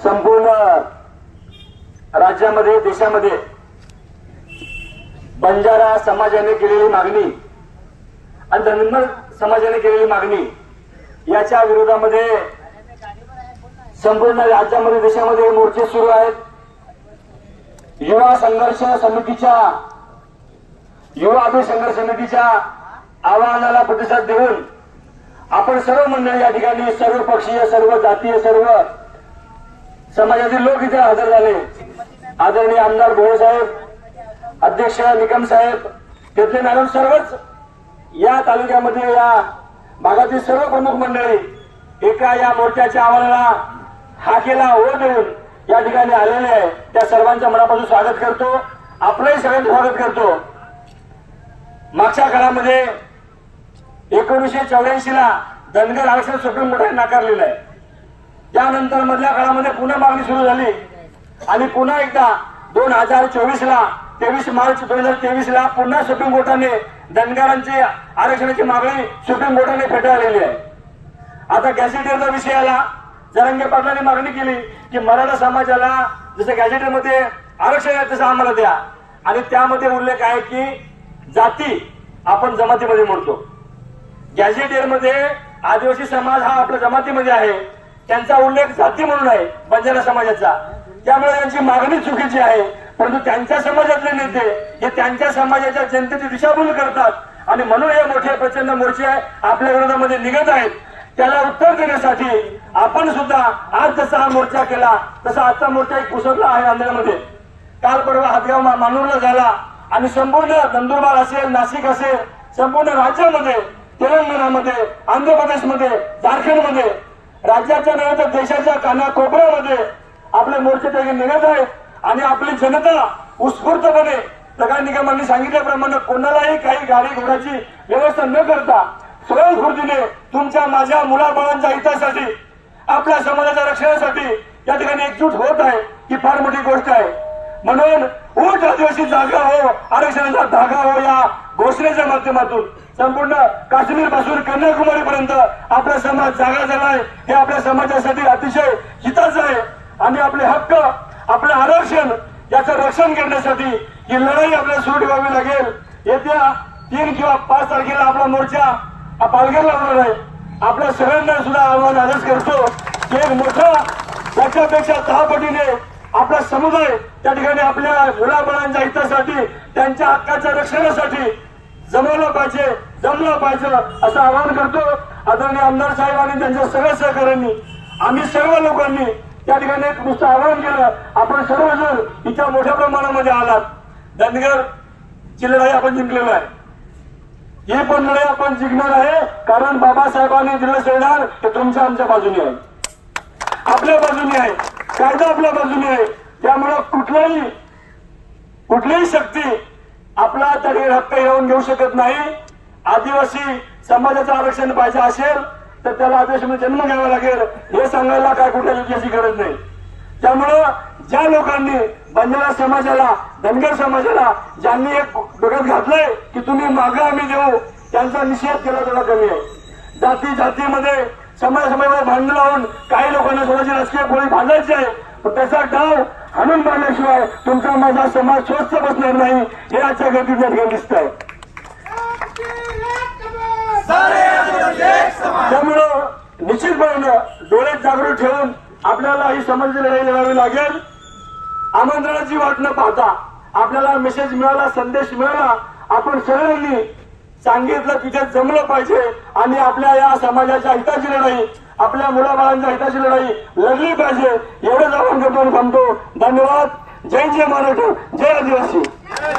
संपूर्ण राज्यामध्ये देशामध्ये बंजारा समाजाने केलेली मागणी आणि धनगर समाजाने केलेली मागणी याच्या विरोधामध्ये संपूर्ण राज्यामध्ये देशामध्ये मोर्चे सुरू आहेत। युवा संघर्ष समितीच्या युवा अभिसंघर्ष समितीच्या आवाहनाला प्रतिसाद देऊन आपण सर्व मंडळी या ठिकाणी सर्व पक्षीय सर्व जातीय सर्व समाजातील लोक इथे हजर झाले। आदरणीय आमदार भोळे साहेब, अध्यक्ष निकम साहेब, तिथले मॅडम सर्वच या तालुक्यामध्ये या भागातील सर्व प्रमुख मंडळी एका या मोर्चाच्या आवाहनाला हाकेला ओ देऊन या ठिकाणी आलेले आहे। त्या सर्वांचं मनापासून स्वागत करतो, आपलंही सगळ्यांचं स्वागत करतो। मागच्या काळामध्ये 1984 ला धनगर आरक्षण सुप्रीम कोर्टाने नाकारलेलं आहे। त्यानंतर मधल्या काळामध्ये पुन्हा मागणी सुरू झाली आणि पुन्हा एकदा 2024 ला 23 मार्च 2023 ला पुन्हा सुप्रीम कोर्टाने धनगरांची आरक्षणाची मागणी सुप्रीम कोर्टाने फेटाळलेली आहे। आता गॅझेटियरचा विषय आला, जरांगे पाटलांनी मागणी केली की मराठा समाजाला जसं गॅझेटियरमध्ये आरक्षण आहे तसं आम्हाला द्या आणि त्यामध्ये उल्लेख आहे की जाती आपण जमातीमध्ये म्हणतो। गॅझेटियरमध्ये आदिवासी समाज हा आपल्या जमातीमध्ये आहे, त्यांचा उल्लेख जाती म्हणून आहे बंजारा समाजाचा, त्यामुळे त्यांची मागणी चुकीची आहे। परंतु त्यांच्या समाजातले नेते हे त्यांच्या समाजाच्या जनतेची दिशाभूल करतात आणि म्हणून हे मोठे प्रचंड मोर्चे आपल्या विरोधामध्ये निघत आहेत। त्याला उत्तर देण्यासाठी आपण सुद्धा आज जसा हा मोर्चा केला तसा आजचा मोर्चा एक पुसरला आहे नांदेडमध्ये। काल परवा हातगाव मानूरला झाला आणि संपूर्ण नंदुरबार असेल, नाशिक असेल, संपूर्ण राज्यामध्ये, तेलंगणामध्ये, आंध्र प्रदेशमध्ये, झारखंडमध्ये, राज्याच्या नव्हे तर देशाच्या कानाकोपऱ्यामध्ये आपले मोर्चे ते निघत आहेत आणि आपली जनता उत्स्फूर्तपणे प्रकाश निगमांनी सांगितल्याप्रमाणे कोणालाही काही गाडी घोड्याची व्यवस्था न करता स्वयंस्फूर्तीने तुमच्या माझ्या मुलाबाळांच्या हितासाठी आपल्या समाजाच्या रक्षणासाठी या ठिकाणी एकजूट होत आहे ही फार मोठी गोष्ट आहे। म्हणून उठ आदिवासी जागा हो, आरक्षणाचा धागा हो या घोषणेच्या माध्यमातून संपूर्ण काश्मीर पासून कन्याकुमारी पर्यंत आपला समाज जागा झालाय। हे आपल्या समाजासाठी अतिशय हिताचं आहे आणि आपले हक्क, आपले आरक्षण याचं रक्षण करण्यासाठी ही लढाई आपल्याला सुरू ठेवावी लागेल। येत्या 3 किंवा 5 तारखेला आपला मोर्चा पालघरला होणार आहे। आपल्या सगळ्यांना सुद्धा आवाहन आजच करतो की एक मोठा त्याच्यापेक्षा 10 पटीने आपला समुदाय त्या ठिकाणी आपल्या मुलाबाळांच्या हितासाठी त्यांच्या हक्काच्या रक्षणासाठी जमवलं पाहिजे, जमलं पाहिजे असं आवाहन करतो। आदरणीय आमदार साहेब आणि त्यांच्या सगळ्या सहकाऱ्यांनी आम्ही सर्व लोकांनी त्या ठिकाणी एक नुसतं आवाहन केलं, आपण सर्वजण इथं मोठ्या प्रमाणामध्ये आलात। धनगरची लढाई आपण जिंकलेलो आहे, ही पण लढाई आपण जिंकणार आहे कारण बाबासाहेबांनी दिलं संविधान हे तुमच्या आमच्या बाजूने आहे, आपल्या बाजूने आहे, कायदा आपल्या बाजूने आहे। त्यामुळे कुठलीही शक्ती आपला तरी हक्क येऊन घेऊ शकत नाही। आदिवासी समाजाचं आरक्षण पाहिजे असेल तर त्याला आदिवासीमध्ये जन्म घ्यावा लागेल हे सांगायला काय कुठल्या युद्धाची गरज नाही। त्यामुळं ज्या लोकांनी बंजारा समाजाला, धनगर समाजाला ज्यांनी एक डोक्यात घातलंय की तुम्ही मागं आम्ही देऊ, त्यांचा निषेध केला थोडा कमी आहे। जातीमध्ये समाजामध्ये भांडण लावून काही लोकांना स्वतःची राजकीय गोळी भांडायची आहे, पण त्याचा डाव हाणून मारल्याशिवाय तुमचा माझा समाज स्वस्थ बसणार नाही हे आजच्या घटनेत या ठिकाणी दिसत आहे। त्यामुळं निश्चितपणे डोळे जागृत ठेवून आपल्याला ही समाजाची लढाई लढावी लागेल। आमंत्रणाची वाट न पाहता आपल्याला मेसेज मिळाला, संदेश मिळाला, आपण सगळ्यांनी सांगितलं तिथे जमलं पाहिजे आणि आपल्या या समाजाच्या हिताची लढाई, आपल्या मुलाबाळांच्या हिताची लढाई लढली पाहिजे एवढंच आवाहन करतो आणि थांबतो। धन्यवाद। जय जय मराठा, जय आदिवासी।